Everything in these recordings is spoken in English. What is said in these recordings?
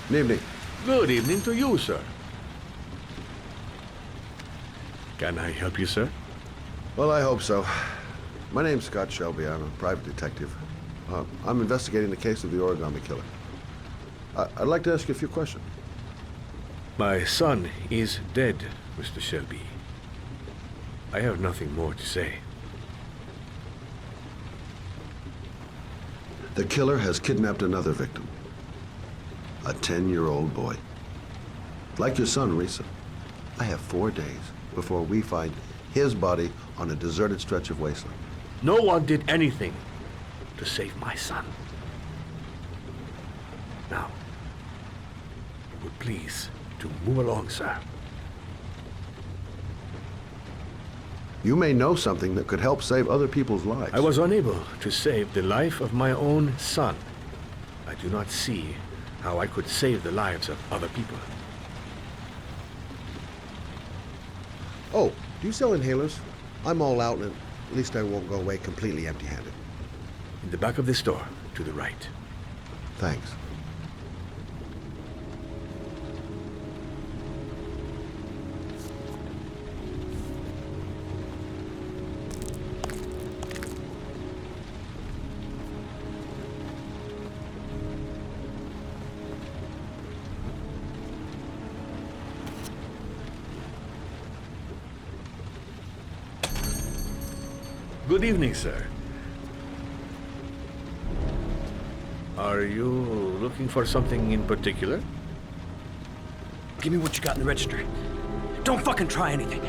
Good evening. Good evening to you, sir. Can I help you, sir? Well, I hope so. My name's Scott Shelby. I'm a private detective. I'm investigating the case of the origami killer. I'd like to ask you a few questions. My son is dead, Mr. Shelby. I have nothing more to say. The killer has kidnapped another victim. A 10-year-old boy. Like your son, Risa. I have 4 days before we find his body on a deserted stretch of wasteland. No one did anything to save my son. Now, you would please to move along, sir. You may know something that could help save other people's lives. I was unable to save the life of my own son. I do not see how I could save the lives of other people. Oh, do you sell inhalers? I'm all out, and at least I won't go away completely empty-handed. In the back of the store, to the right. Thanks. Good evening, sir. Are you looking for something in particular? Give me what you got in the register. Don't fucking try anything.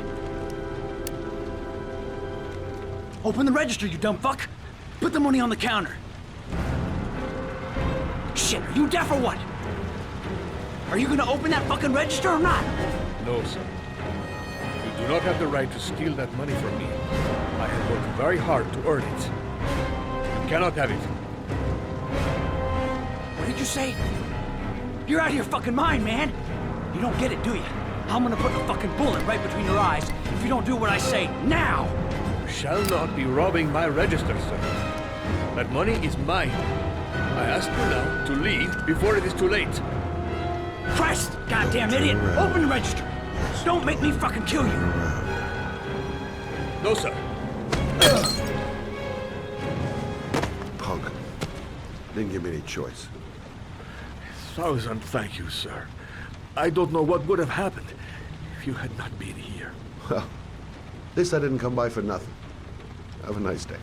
Open the register, you dumb fuck. Put the money on the counter. Shit, are you deaf or what? Are you gonna open that fucking register or not? No, sir. You do not have the right to steal that money from me. I have worked very hard to earn it. You cannot have it. What did you say? You're out of your fucking mind, man. You don't get it, do you? I'm gonna put a fucking bullet right between your eyes if you don't do what I say now. You shall not be robbing my register, sir. That money is mine. I ask you now to leave before it is too late. Christ, goddamn idiot! Open the register. Don't make me fucking kill you. No, sir. Punk. Didn't give me any choice. 1,000 thank you, sir. I don't know what would have happened if you had not been here. Well, at least I didn't come by for nothing. Have a nice day.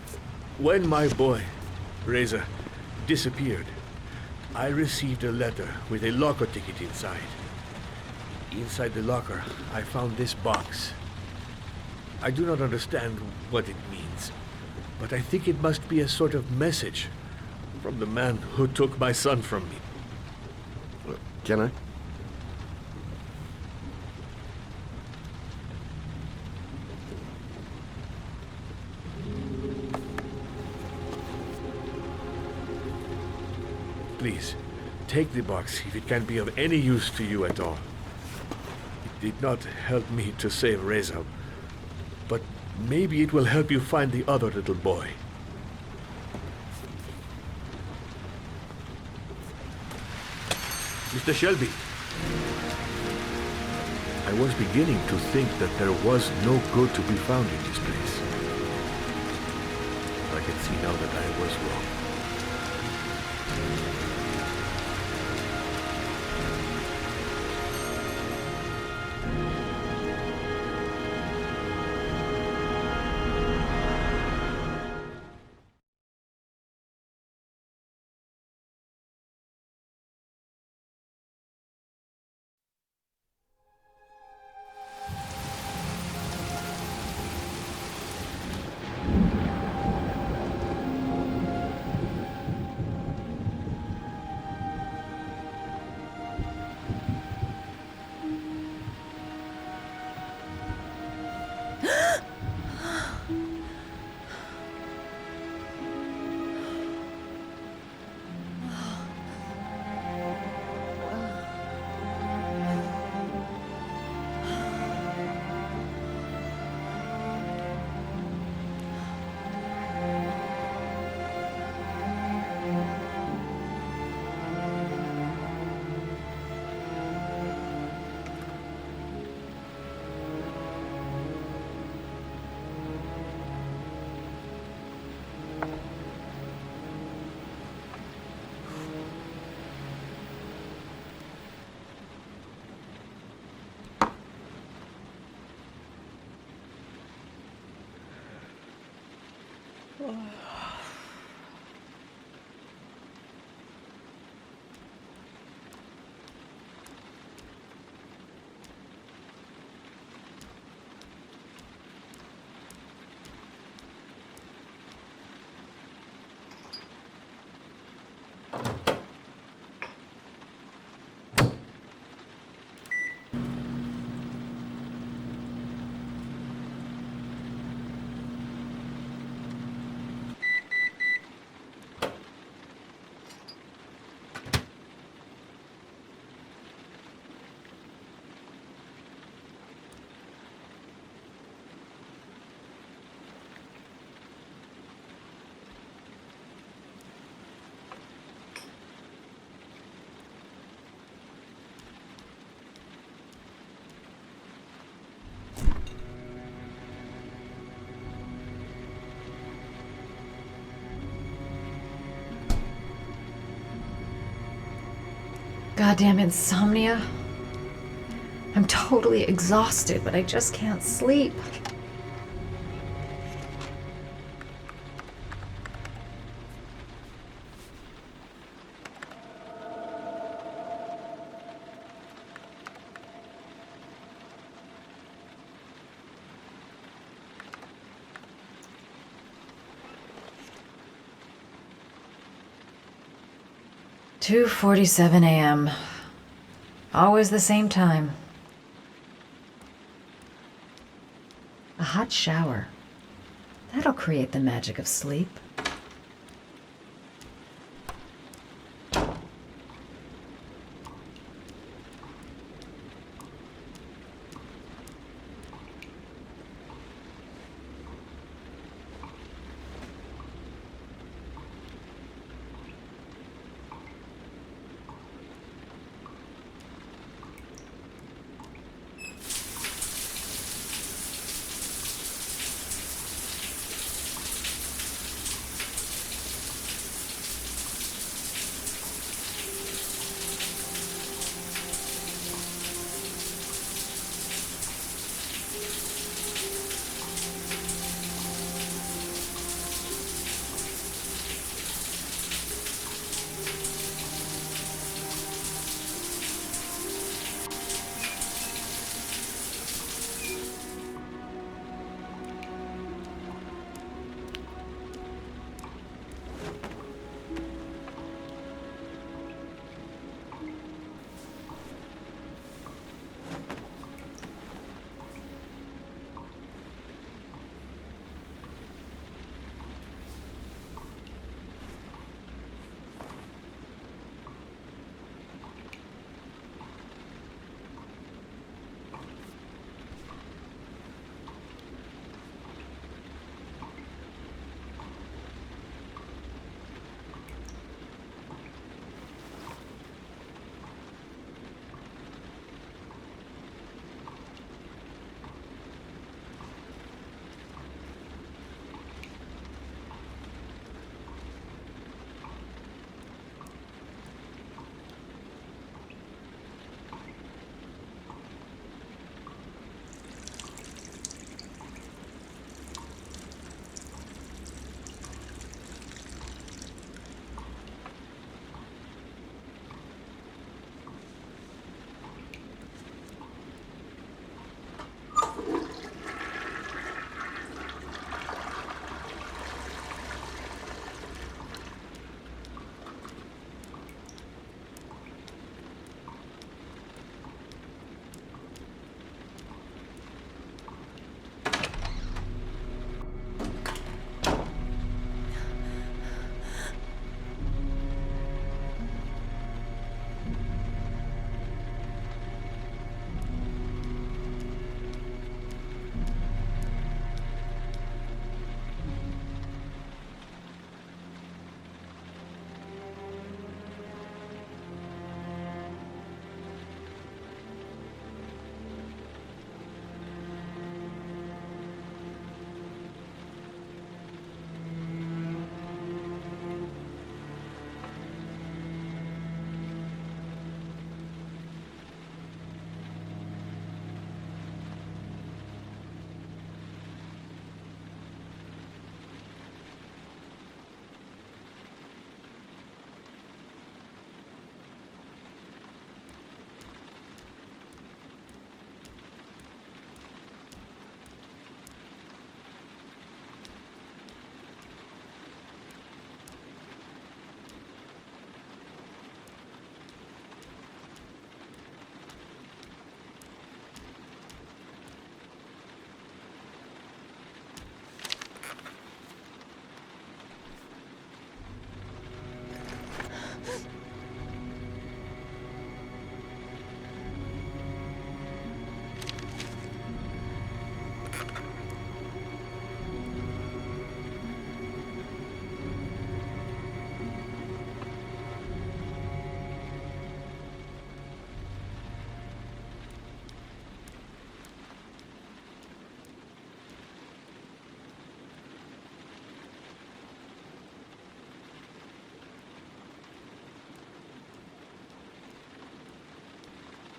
When my boy, Reza, disappeared, I received a letter with a locker ticket inside. Inside the locker, I found this box. I do not understand what it means, but I think it must be a sort of message from the man who took my son from me. Can I? Please, take the box if it can be of any use to you at all. It did not help me to save Reza, but maybe it will help you find the other little boy. Mr. Shelby, I was beginning to think that there was no good to be found in this place. I can see now that I was wrong. goddamn insomnia. I'm totally exhausted, but I just can't sleep. "2:47 a.m. Always the same time. A hot shower. That'll create the magic of sleep."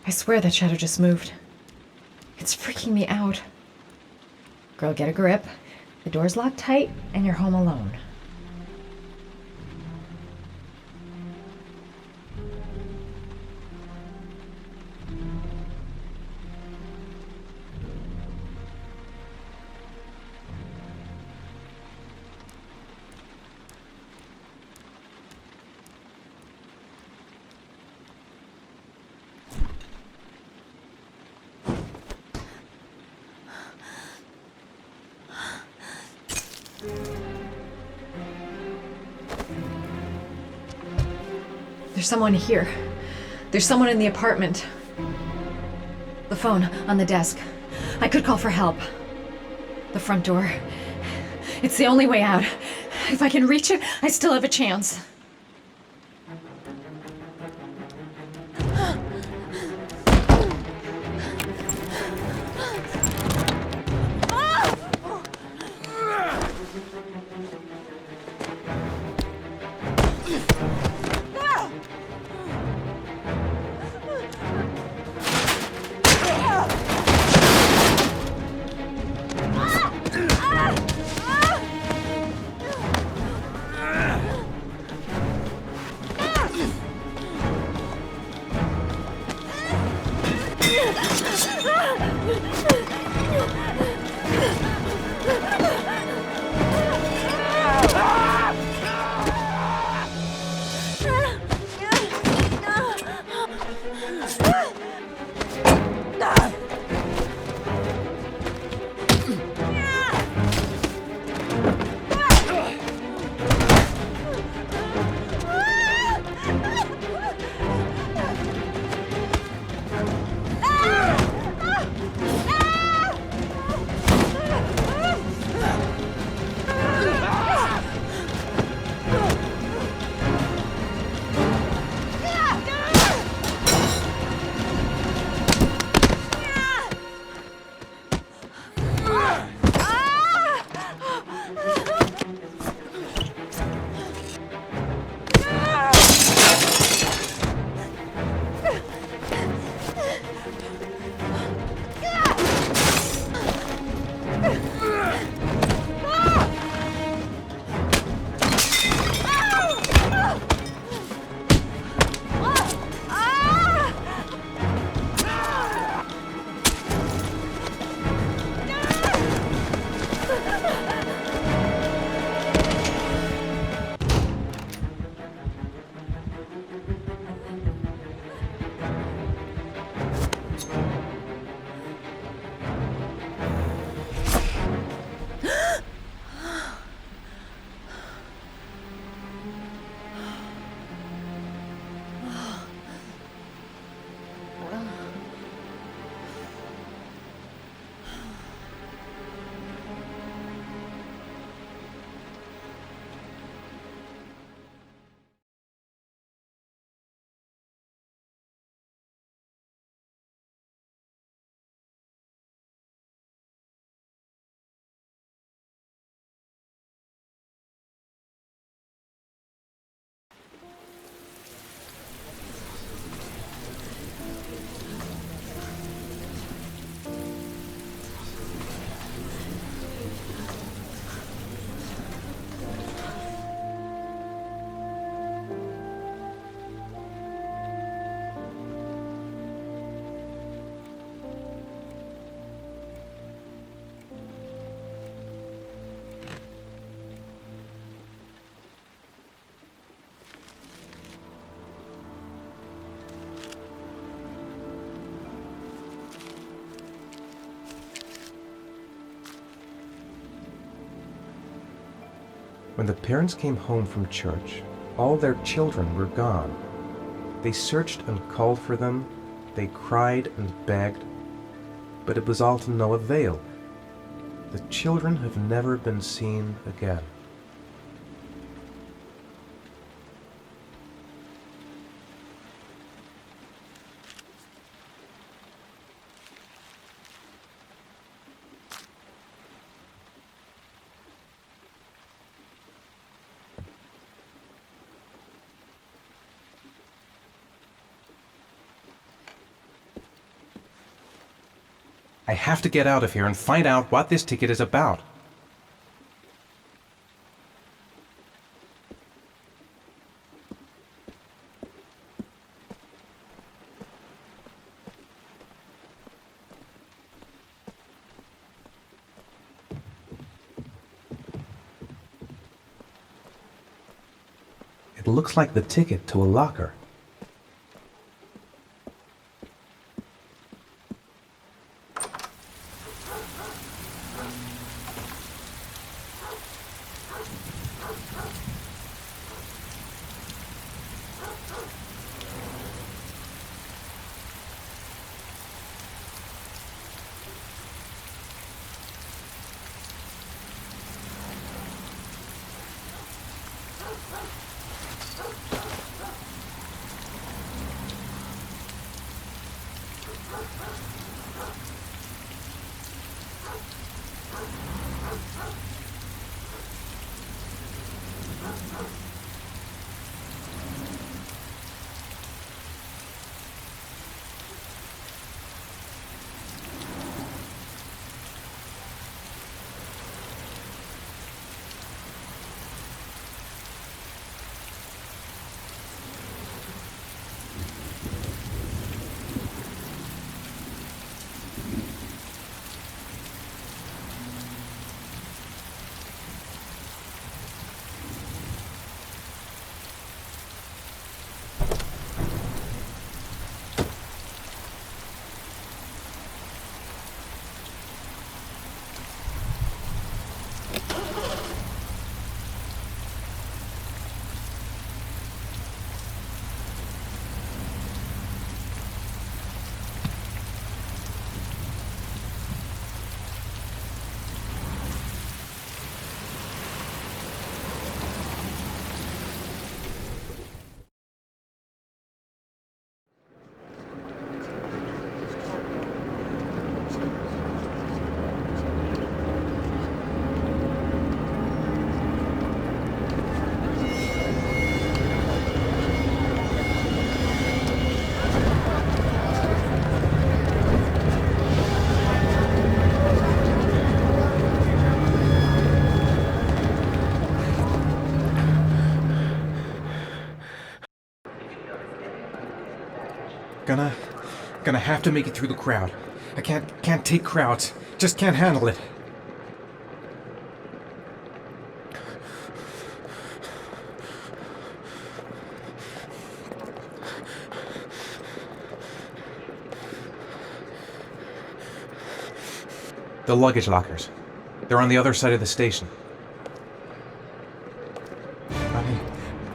I swear that shadow just moved. It's freaking me out. Girl, get a grip. The door's locked tight, and you're home alone. There's someone here. There's someone in the apartment. The phone on the desk. I could call for help. The front door. It's the only way out. If I can reach it, I still have a chance. When the parents came home from church, all their children were gone. They searched and called for them, they cried and begged, but it was all to no avail. The children have never been seen again. I have to get out of here and find out what this ticket is about. It looks like the ticket to a locker. Gonna have to make it through the crowd. I can't take crowds. Just can't handle it. The luggage lockers. They're on the other side of the station.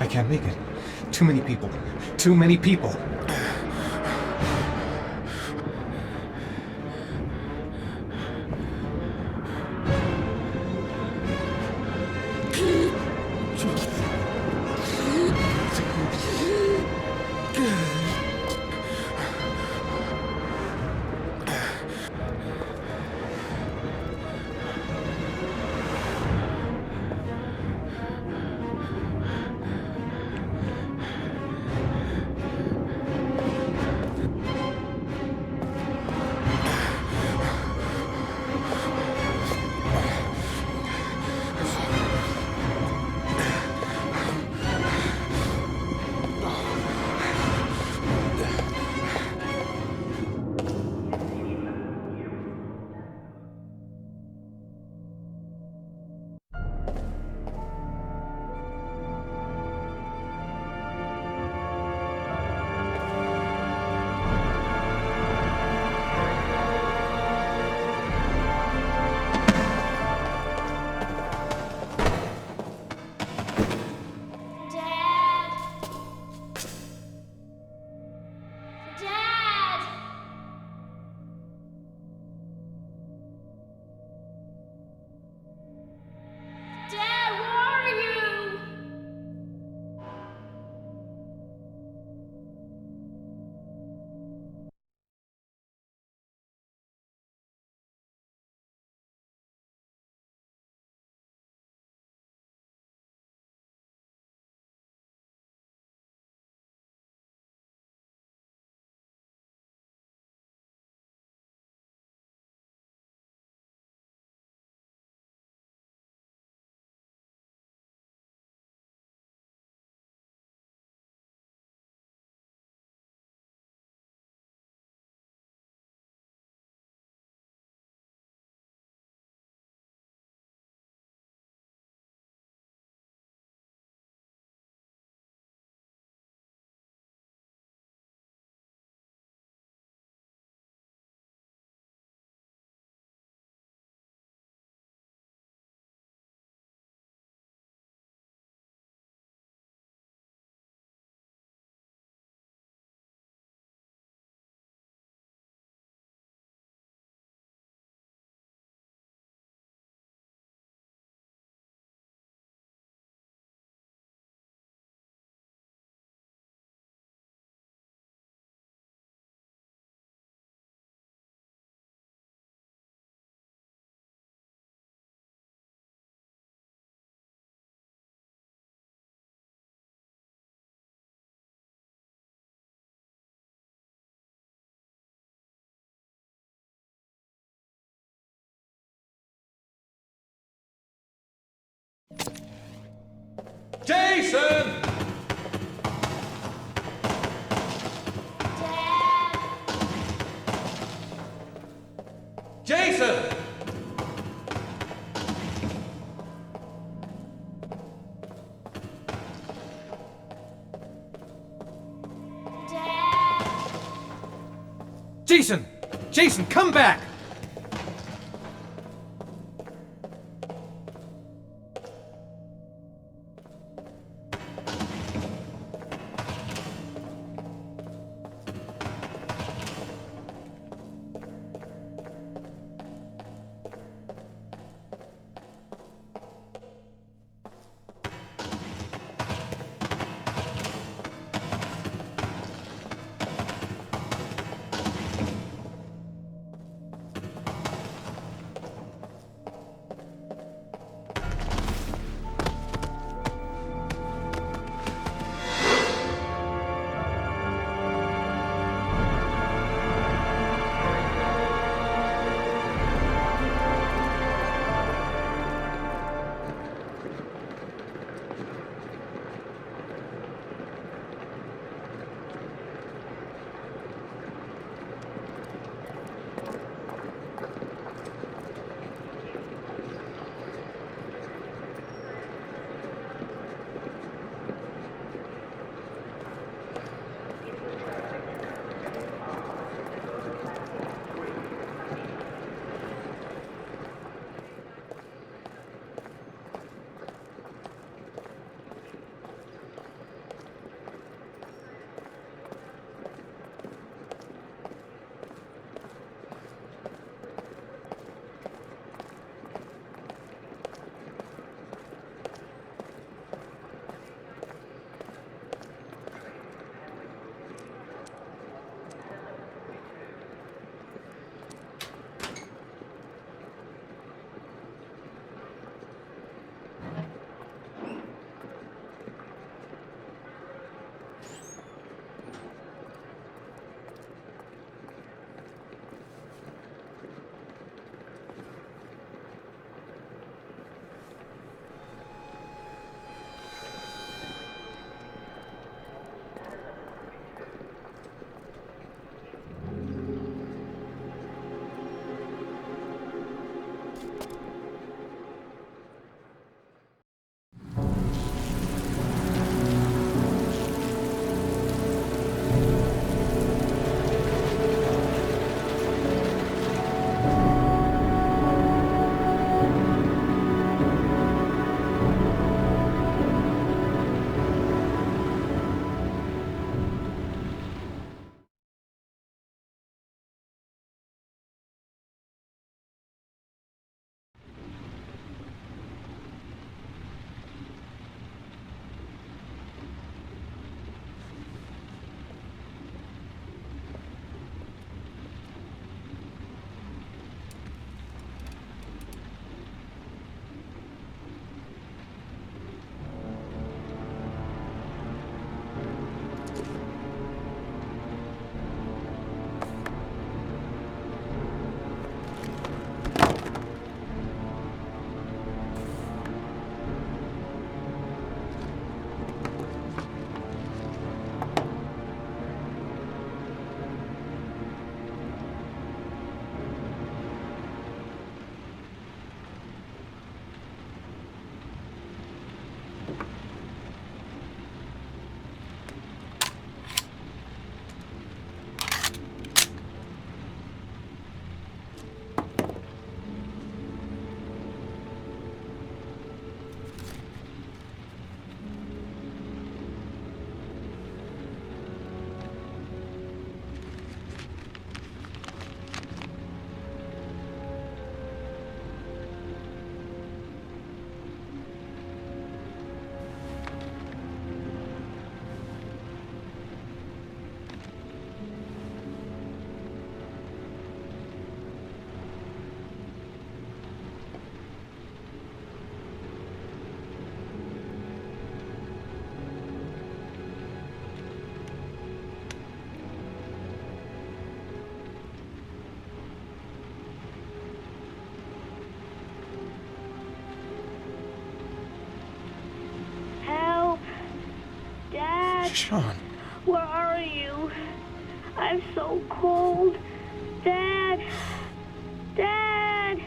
I can't make it. Too many people. Too many people. Jason! Jason! Jason! Jason, come back! Sean. Where are you? I'm so cold. Dad! Dad!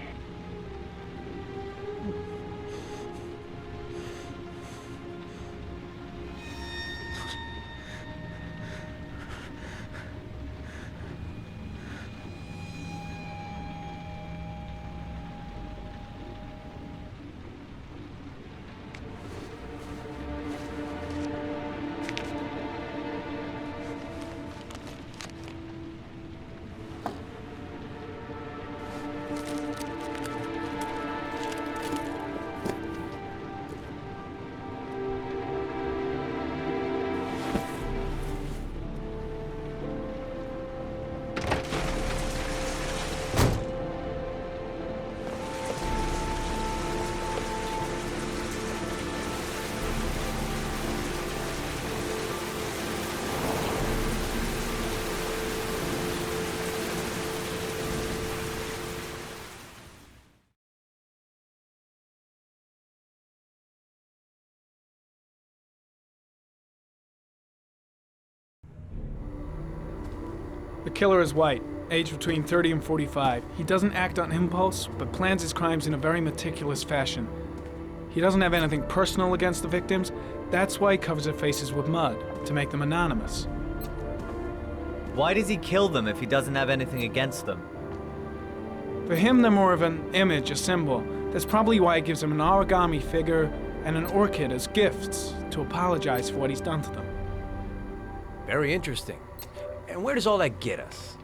The killer is white, aged between 30 and 45. He doesn't act on impulse, but plans his crimes in a very meticulous fashion. He doesn't have anything personal against the victims. That's why he covers their faces with mud, to make them anonymous. Why does he kill them if he doesn't have anything against them? For him, they're more of an image, a symbol. That's probably why he gives them an origami figure and an orchid as gifts to apologize for what he's done to them. Very interesting. And where does all that get us?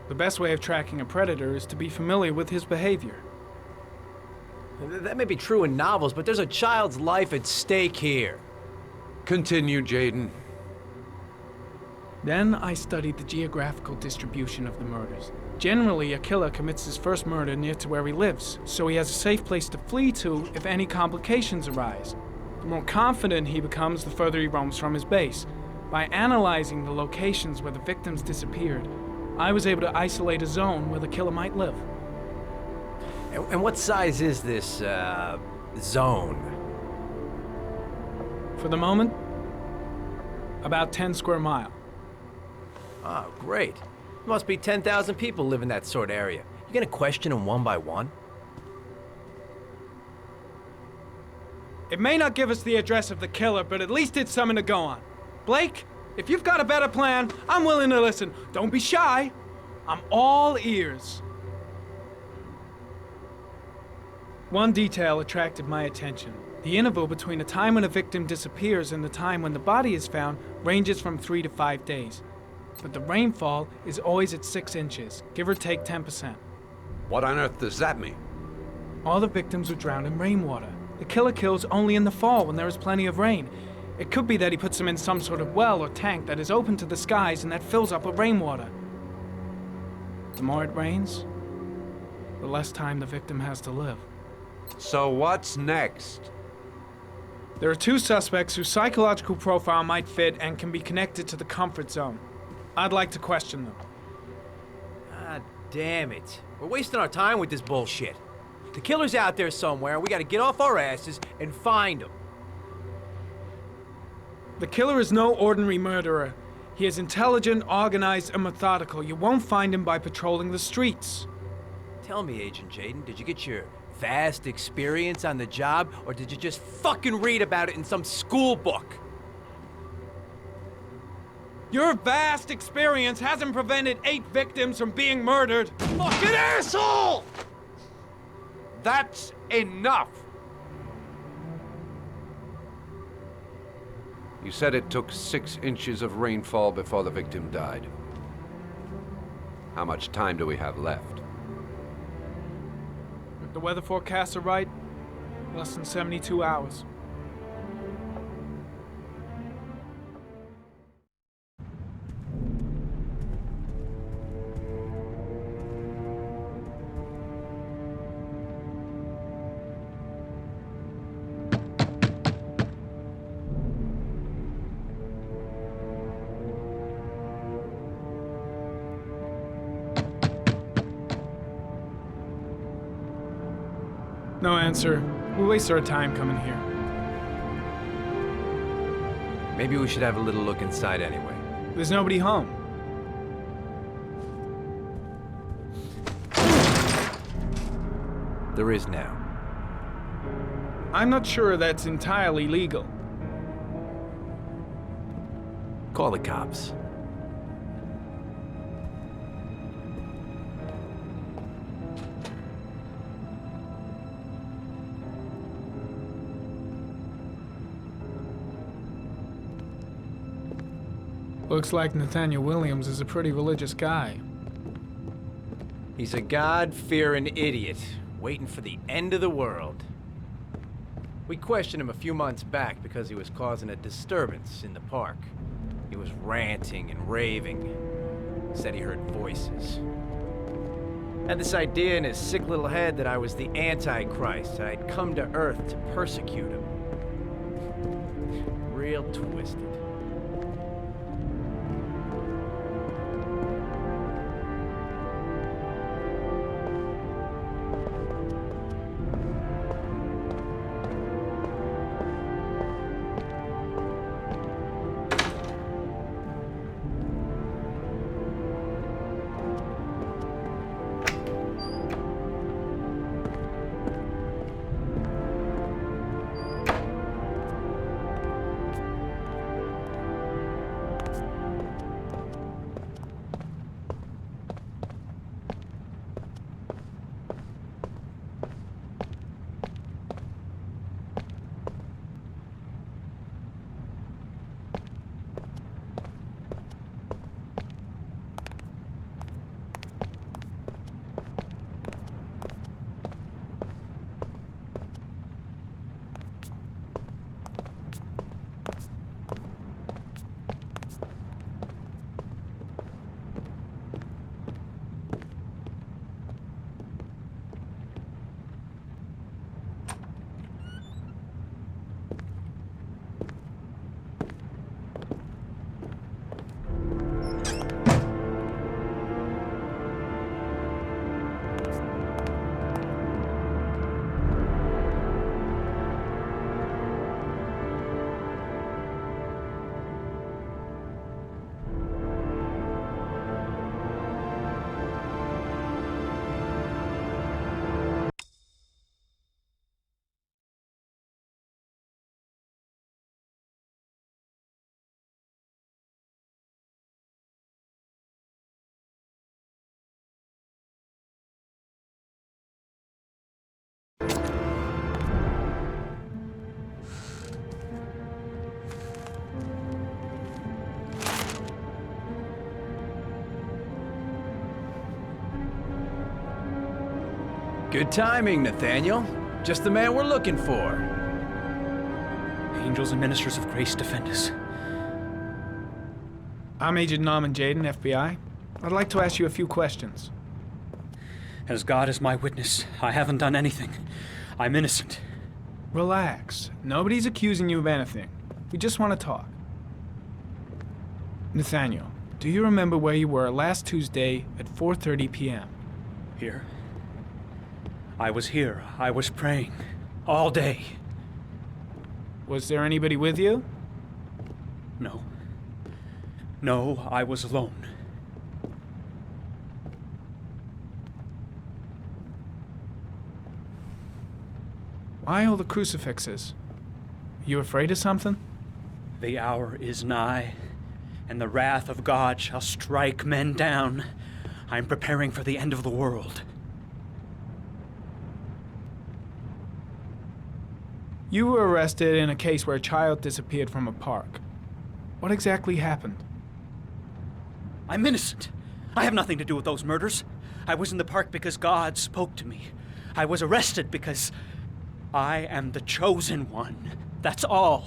The best way of tracking a predator is to be familiar with his behavior. That may be true in novels, but there's a child's life at stake here. Continue, Jaden. Then I studied the geographical distribution of the murders. Generally, a killer commits his first murder near to where he lives, so he has a safe place to flee to if any complications arise. The more confident he becomes, the further he roams from his base. By analyzing the locations where the victims disappeared, I was able to isolate a zone where the killer might live. And what size is this, zone? For the moment, about 10 square miles. Oh, great. There must be 10,000 people live in that sort of area. You gonna question them one by one? It may not give us the address of the killer, but at least it's something to go on. Blake, if you've got a better plan, I'm willing to listen. Don't be shy. I'm all ears. One detail attracted my attention. The interval between the time when a victim disappears and the time when the body is found ranges from 3 to 5 days. But the rainfall is always at 6 inches, give or take 10%. What on earth does that mean? All the victims were drowned in rainwater. The killer kills only in the fall when there is plenty of rain. It could be that he puts them in some sort of well or tank that is open to the skies and that fills up with rainwater. The more it rains, the less time the victim has to live. So what's next? There are 2 suspects whose psychological profile might fit and can be connected to the comfort zone. I'd like to question them. Ah, damn it. We're wasting our time with this bullshit. The killer's out there somewhere, and we gotta get off our asses and find him. The killer is no ordinary murderer. He is intelligent, organized, and methodical. You won't find him by patrolling the streets. Tell me, Agent Jaden, did you get your vast experience on the job, or did you just fucking read about it in some school book? Your vast experience hasn't prevented 8 victims from being murdered. Fucking asshole! That's enough! You said it took 6 inches of rainfall before the victim died. How much time do we have left? If the weather forecasts are right, less than 72 hours. No answer. We waste our time coming here. Maybe we should have a little look inside anyway. There's nobody home. There is now. I'm not sure that's entirely legal. Call the cops. Looks like Nathaniel Williams is a pretty religious guy. He's a God-fearing idiot, waiting for the end of the world. We questioned him a few months back because he was causing a disturbance in the park. He was ranting and raving. Said he heard voices. Had this idea in his sick little head that I was the Antichrist, and I'd come to Earth to persecute him. Real twisted. Good timing, Nathaniel. Just the man we're looking for. Angels and ministers of grace defend us. I'm Agent Norman Jayden, FBI. I'd like to ask you a few questions. As God is my witness, I haven't done anything. I'm innocent. Relax. Nobody's accusing you of anything. We just want to talk. Nathaniel, do you remember where you were last Tuesday at 4:30 p.m.? Here? I was here. I was praying. All day. Was there anybody with you? No. No, I was alone. Why all the crucifixes? You afraid of something? The hour is nigh, and the wrath of God shall strike men down. I'm preparing for the end of the world. You were arrested in a case where a child disappeared from a park. What exactly happened? I'm innocent. I have nothing to do with those murders. I was in the park because God spoke to me. I was arrested because I am the chosen one. That's all.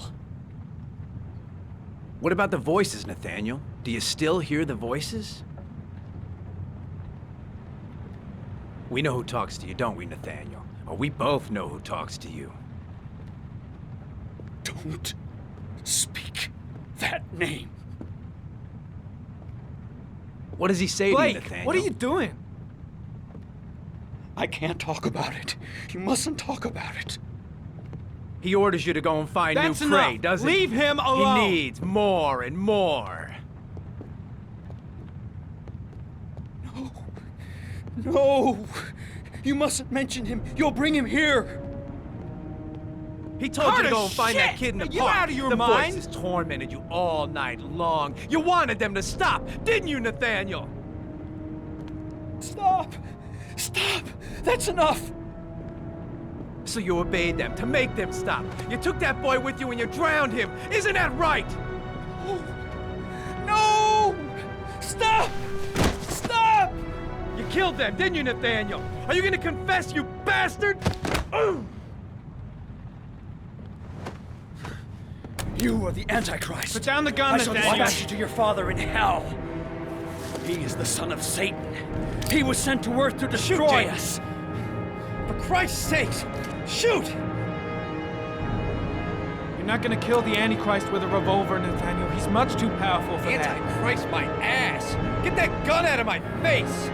What about the voices, Nathaniel? Do you still hear the voices? We know who talks to you, don't we, Nathaniel? Or we both know who talks to you. Don't speak that name. What does he say to you, Nathaniel? What are you doing? I can't talk about it. You mustn't talk about it. He orders you to go and find That's new prey, enough. doesn't he? Leave him alone. He needs more and more. No! You mustn't mention him. You'll bring him here. He told you to Carter, go and find that shit! kid in the Are you park. out of your the mind? voices tormented you all night long. You wanted them to stop, didn't you, Nathaniel? Stop! Stop! That's enough! So you obeyed them to make them stop. You took that boy with you and you drowned him. Isn't that right? No! Stop! Stop! You killed them, didn't you, Nathaniel? Are you gonna confess, you bastard? You are the Antichrist. Put down the gun, I shall Nathaniel. dispatch you to your father in hell. He is the son of Satan. He was sent to earth to destroy us. For Christ's sake, shoot! You're not gonna kill the Antichrist with a revolver, Nathaniel. He's much too powerful for that. Antichrist, my ass! Get that gun out of my face!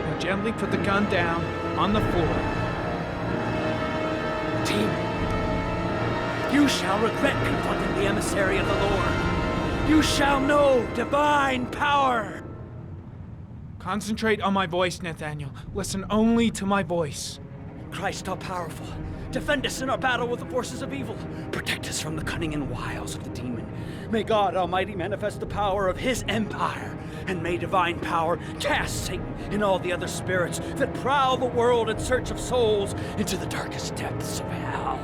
Now gently put the gun down on the floor. Demon, you shall regret confronting the emissary of the Lord. You shall know divine power. Concentrate on my voice, Nathaniel. Listen only to my voice. Christ all powerful, defend us in our battle with the forces of evil. Protect us from the cunning and wiles of the demon. May God Almighty manifest the power of his empire, and may divine power cast Satan and all the other spirits that prowl the world in search of souls into the darkest depths of hell.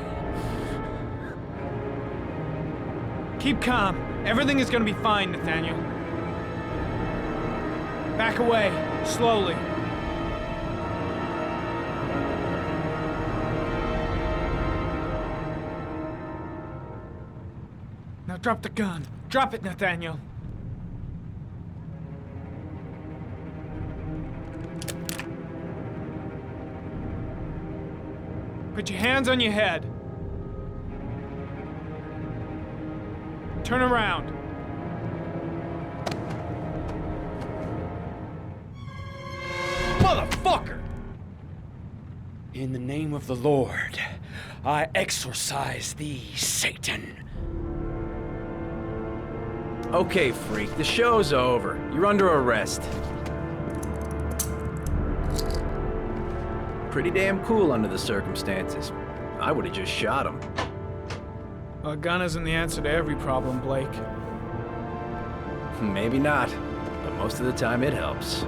Keep calm. Everything is gonna be fine, Nathaniel. Back away, slowly. Now drop the gun. Drop it, Nathaniel. Put your hands on your head. Turn around. Motherfucker! In the name of the Lord, I exorcise thee, Satan. Okay, freak, the show's over. You're under arrest. Pretty damn cool under the circumstances. I would have just shot him. A gun isn't the answer to every problem, Blake. Maybe not, but most of the time it helps.